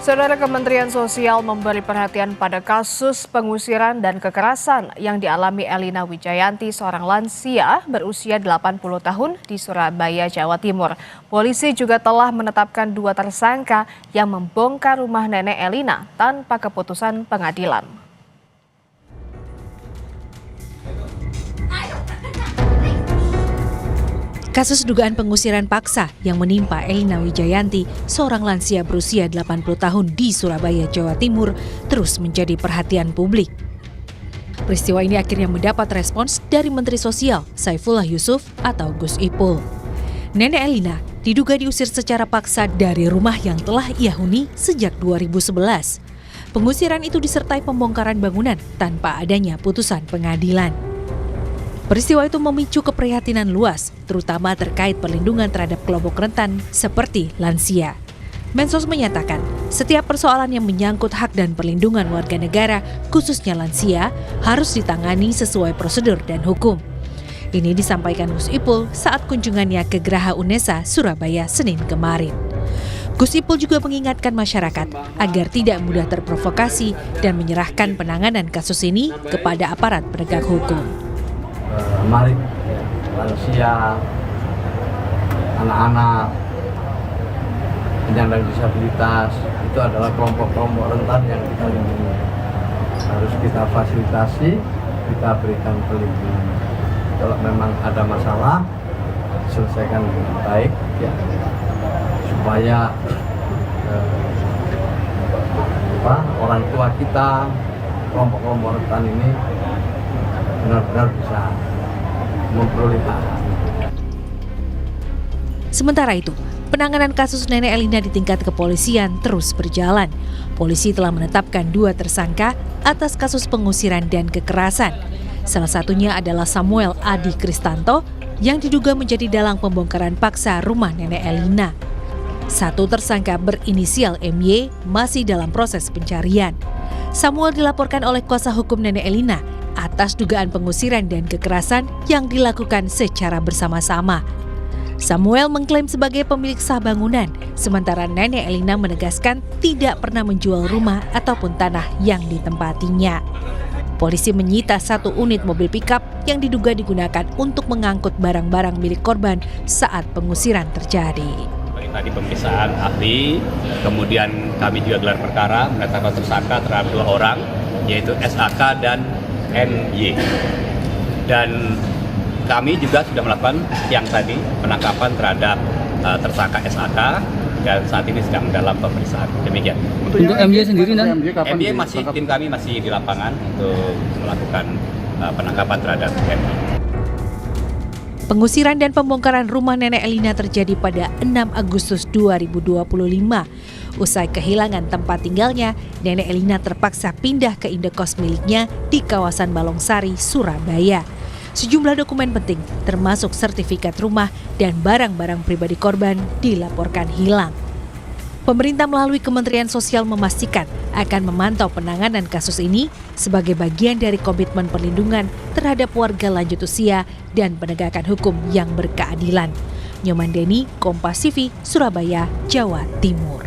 Saudara, Kementerian Sosial memberi perhatian pada kasus pengusiran dan kekerasan yang dialami Elina Wijayanti, seorang lansia berusia 80 tahun di Surabaya, Jawa Timur. Polisi juga telah menetapkan 2 tersangka yang membongkar rumah nenek Elina tanpa keputusan pengadilan. Kasus dugaan pengusiran paksa yang menimpa Elina Wijayanti, seorang lansia berusia 80 tahun di Surabaya, Jawa Timur, terus menjadi perhatian publik. Peristiwa ini akhirnya mendapat respons dari Menteri Sosial Saifullah Yusuf atau Gus Ipul. Nenek Elina diduga diusir secara paksa dari rumah yang telah ia huni sejak 2011. Pengusiran itu disertai pembongkaran bangunan tanpa adanya putusan pengadilan. Peristiwa itu memicu keprihatinan luas, terutama terkait perlindungan terhadap kelompok rentan seperti lansia. Mensos menyatakan, setiap persoalan yang menyangkut hak dan perlindungan warga negara, khususnya lansia, harus ditangani sesuai prosedur dan hukum. Ini disampaikan Gus Ipul saat kunjungannya ke Geraha Unesa, Surabaya, Senin kemarin. Gus Ipul juga mengingatkan masyarakat agar tidak mudah terprovokasi dan menyerahkan penanganan kasus ini kepada aparat penegak hukum. Mari lansia, anak-anak, penyandang disabilitas itu adalah kelompok-kelompok rentan yang kita lindungi. Harus kita fasilitasi, kita berikan perlindungan. Kalau memang ada masalah, selesaikan dengan baik ya, supaya orang tua kita, kelompok-kelompok rentan ini benar-benar bisa memperoleh hak. Sementara itu, penanganan kasus nenek Elina di tingkat kepolisian terus berjalan. Polisi telah menetapkan 2 tersangka atas kasus pengusiran dan kekerasan. Salah satunya adalah Samuel Adi Kristanto yang diduga menjadi dalang pembongkaran paksa rumah nenek Elina. 1 tersangka berinisial MY masih dalam proses pencarian. Samuel dilaporkan oleh kuasa hukum nenek Elina atas dugaan pengusiran dan kekerasan yang dilakukan secara bersama-sama. Samuel mengklaim sebagai pemilik sah bangunan, sementara nenek Elina menegaskan tidak pernah menjual rumah ataupun tanah yang ditempatinya. Polisi menyita 1 unit mobil pickup yang diduga digunakan untuk mengangkut barang-barang milik korban saat pengusiran terjadi. Tadi pemeriksaan ahli, kemudian kami juga gelar perkara menetapkan tersangka terhadap 2 orang, yaitu SAK dan NY. Dan kami juga sudah melakukan yang tadi penangkapan terhadap tersangka SAK dan saat ini sedang dalam pemeriksaan. Demikian. Untuk MY sendiri, MY masih, tim kami masih di lapangan untuk melakukan penangkapan terhadap NY. Pengusiran dan pembongkaran rumah nenek Elina terjadi pada 6 Agustus 2025. Usai kehilangan tempat tinggalnya, nenek Elina terpaksa pindah ke indekos miliknya di kawasan Balongsari, Surabaya. Sejumlah dokumen penting, termasuk sertifikat rumah dan barang-barang pribadi korban, dilaporkan hilang. Pemerintah melalui Kementerian Sosial memastikan akan memantau penanganan kasus ini sebagai bagian dari komitmen perlindungan terhadap warga lanjut usia dan penegakan hukum yang berkeadilan. Nyoman Deni, Kompas TV, Surabaya, Jawa Timur.